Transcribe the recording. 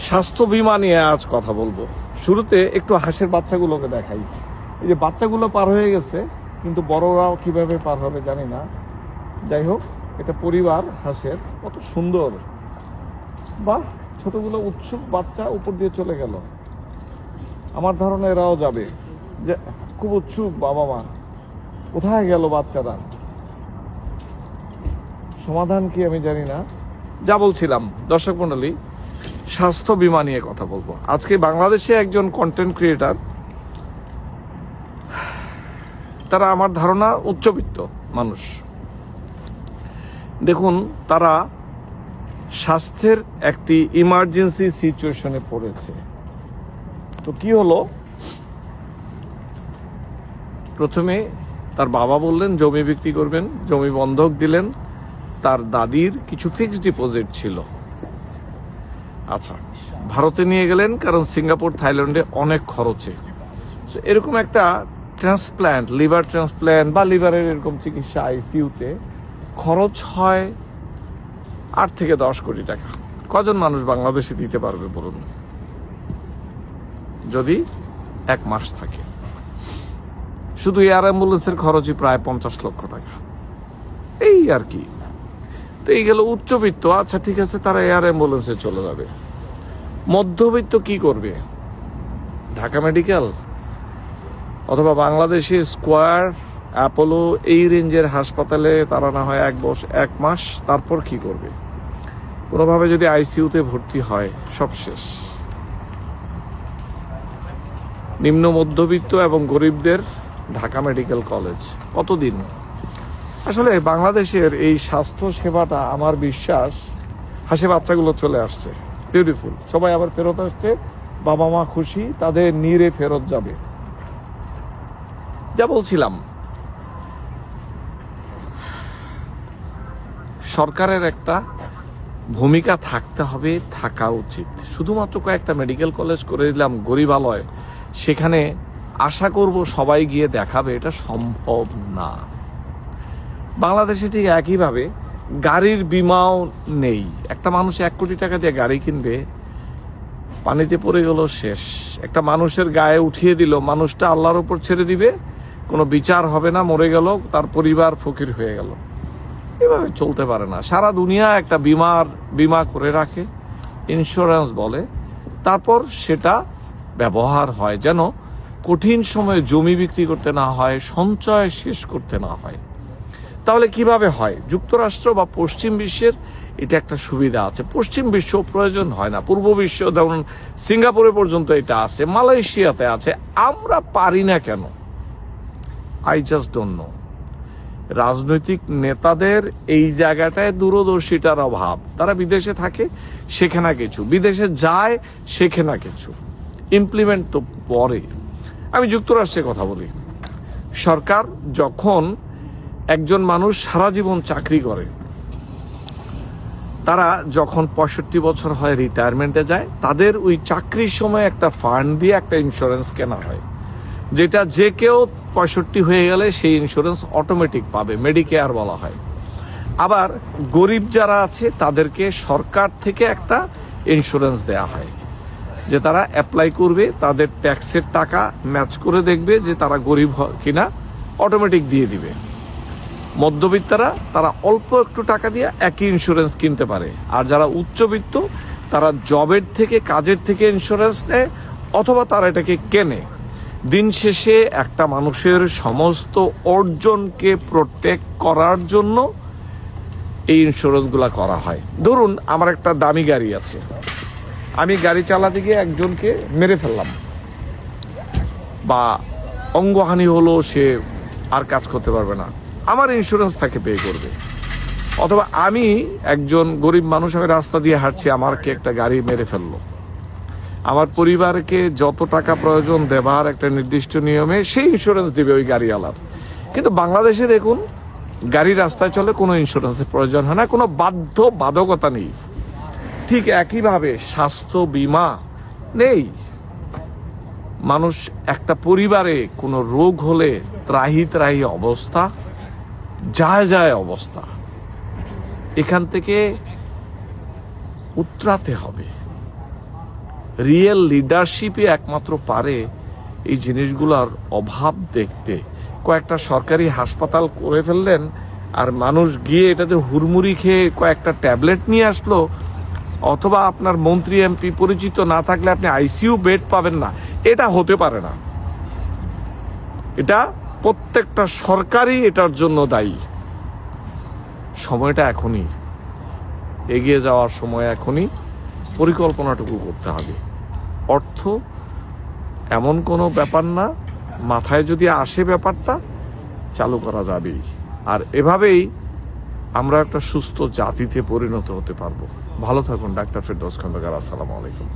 স্বাস্থ্য বীমা নিয়ে আজ কথা বলবো। শুরুতে একটু হাঁসের বাচ্চাগুলোকে দেখাই। এই যে বাচ্চাগুলো পার হয়ে গেছে, কিন্তু বড়রাও কিভাবে পার হবে জানি না। যাই হোক, এটা পরিবার হাঁসের, কত সুন্দর। বা ছোটগুলো উৎসুক বাচ্চা উপর দিয়ে চলে গেল। আমার ধারণা এরাও যাবে, যে খুব উৎসুক বাবা মা। কোথায় গেল বাচ্চারা? সমাধান কি আমি জানি না। যা বলছিলাম, দর্শক মণ্ডলী, স্বাস্থ্য বীমা নিয়ে কথা বলবো আজকে। বাংলাদেশে একজন কন্টেন্ট ক্রিয়েটার, তারা আমার ধারণা উচ্চবিত্ত মানুষ। দেখুন, তারা স্বাস্থ্যের একটি ইমার্জেন্সি সিচুয়েশনে পড়েছে। তো কি হলো, প্রথমে তার বাবা বললেন জমি বিক্রি করবেন, জমি বন্ধক দিলেন। তার দাদির কিছু ফিক্সড ডিপোজিট ছিল। আচ্ছা, ভারতে নিয়ে গেলেন, কারণ সিঙ্গাপুর থাইল্যান্ডে অনেক খরচে। এরকম একটা ট্রান্সপ্ল্যান্ট, লিভার ট্রান্সপ্ল্যান্ট বা লিভারের এরকম চিকিৎসা আইসিইউতে খরচ হয় 8 থেকে 10 কোটি টাকা। কজন মানুষ বাংলাদেশে দিতে পারবে বলুন, যদি 1 মাস থাকে? শুধু এয়ার অ্যাম্বুলেন্সের খরচই প্রায় 50 লক্ষ টাকা, এই আর কি। তো এই গেল উচ্চবিত্ত। আচ্ছা ঠিক আছে, তারা এয়ার অ্যাম্বুলেন্সে চলে যাবে। মধ্যবিত্ত কি করবে? ঢাকা মেডিকেল অথবা বাংলাদেশে স্কয়ার, অ্যাপোলো, এই রেঞ্জের হাসপাতালে তারা না হয় 1 মাস, তারপর কি করবে? কোনোভাবে যদি আইসিইউতে ভর্তি হয়, সব শেষ। নিম্ন মধ্যবিত্ত এবং গরিবদের ঢাকা মেডিকেল কলেজ কতদিন? আসলে বাংলাদেশের এই স্বাস্থ্য সেবাটা, আমার বিশ্বাস, হাসি বাচ্চাগুলো চলে আসছে, বিউটিফুল। সবাই আবার ফেরত আসছে, বাবা মা খুশি, তাদের নিরে ফেরত যাবে। যা বলছিলাম, সরকারের একটা ভূমিকা থাকতে হবে, থাকা উচিত। শুধুমাত্র কয়েকটা মেডিকেল কলেজ করে দিলাম গরিবালয়, সেখানে আশা করব সবাই গিয়ে দেখাবে, এটা সম্ভব না। বাংলাদেশে ঠিক একইভাবে গাড়ির বীমাও নেই। একটা মানুষ 1 কোটি টাকা দিয়ে গাড়ি কিনবে, পানিতে পড়ে গেল, শেষ। একটা মানুষের গায়ে উঠিয়ে দিল, মানুষটা আল্লাহর উপর ছেড়ে দিবে, কোনো বিচার হবে না, মরে গেল, তার পরিবার ফকির হয়ে গেল। এভাবে চলতে পারে না। সারা দুনিয়া একটা বিমা করে রাখে, ইন্স্যুরেন্স বলে, তারপর সেটা ব্যবহার হয়, যেন কঠিন সময়ে জমি বিক্রি করতে না হয়, সঞ্চয় শেষ করতে না হয়। তাহলে কিভাবে হয়? যুক্তরাষ্ট্র বা পশ্চিম বিশ্বের এটা একটা সুবিধা আছে। পশ্চিম বিশ্ব প্রয়োজন হয় না, পূর্ব বিশ্ব যেমন সিঙ্গাপুরে পর্যন্ত এটা আছে, মালয়েশিয়াতে আছে। আমরা পারি না কেন? I just don't know. রাজনৈতিক নেতাদের এই জায়গাটায় দূরদর্শিতার অভাব। তারা বিদেশে থাকে, শেখে না কিছু, বিদেশে যায়, শেখে না কিছু, ইমপ্লিমেন্ট তো পরে। আমি যুক্তরাষ্ট্রের কথা বলি। সরকার যখন একজন মানুষ সারা জীবন চাকরি করে, তারা যখন 65 বছর হয় রিটায়ারমেন্টে যায়, তাদের ওই চাকরির সময় একটা ফান্ড দিয়ে একটা ইন্স্যুরেন্স কেনা হয়, যেটা যে কেউ 65 হয়ে গেলে সেই ইন্স্যুরেন্স অটোমেটিক পাবে, মেডিকেয়ার বলা হয়। আবার গরিব যারা আছে তাদেরকে সরকার থেকে একটা ইন্স্যুরেন্স দেয়া হয়, যে তারা অ্যাপ্লাই করবে, তাদের ট্যাক্সের টাকা ম্যাচ করে দেখবে যে তারা গরিব কিনা, অটোমেটিক দিয়ে দিবে। মধ্যবিত্তরা তারা অল্প একটু টাকা দিয়ে একই ইন্স্যুরেন্স কিনতে পারে। আর যারা উচ্চবিত্ত, তারা জবের থেকে, কাজের থেকে ইন্স্যুরেন্স নেয়, অথবা তারা এটাকে কেনে। দিন শেষে একটা মানুষের সমস্ত অর্জনকে প্রোটেক্ট করার জন্য এই ইন্স্যুরেন্সগুলো করা হয়। ধরুন, আমার একটা দামি গাড়ি আছে, আমি গাড়ি চালাতে গিয়ে একজনকে মেরে ফেললাম, বা অঙ্গহানি হলো, সে আর কাজ করতে পারবে না, আমার ইন্স্যুরেন্স তাকে পে করবে। অথবা আমি একজন গরিব মানুষ, আমি রাস্তা দিয়ে হাঁটছি, আমাকে একটা গাড়ি মেরে ফেললো, আমার পরিবারকে যত টাকা প্রয়োজন দেবার একটা নির্দিষ্ট নিয়মে সেই ইন্স্যুরেন্স দিবে ওই গাড়িওয়ালার। কিন্তু বাংলাদেশে দেখুন, গাড়ি রাস্তায় চলে, কোনো ইন্স্যুরেন্সের প্রয়োজন হয় না, কোনো বাধ্যবাধকতা নেই। ঠিক একইভাবে স্বাস্থ্য বীমা নেই। মানুষ, একটা পরিবারে কোনো রোগ হলে ত্রাহি ত্রাহি অবস্থা, যায় অবস্থা। এখান থেকে উতরাতে হবে। রিয়েল লিডারশিপই একমাত্র পারে এই জিনিসগুলোর অভাব দেখতে। কয়েকটা সরকারি হাসপাতাল করে ফেললেন, আর মানুষ গিয়ে এটাতে হুড়মুড়ি খেয়ে কয়েকটা ট্যাবলেট নিয়ে আসলো, অথবা আপনার মন্ত্রী এমপি পরিচিত না থাকলে আপনি আইসিইউ বেড পাবেন না। এটা হতে পারে না। এটা প্রত্যেকটা সরকারই এটার জন্য দায়ী। সময়টা এখনই, এগিয়ে যাওয়ার সময় এখনই। পরিকল্পনাটুকু করতে হবে। অর্থ এমন কোনো ব্যাপার না, মাথায় যদি আসে ব্যাপারটা চালু করা যাবেই। আর এভাবেই আমরা একটা সুস্থ জাতিতে পরিণত হতে পারবো। ভালো থাকুন। ডাক্তার ফেরদৌস খন্দকার, আসসালামু আলাইকুম।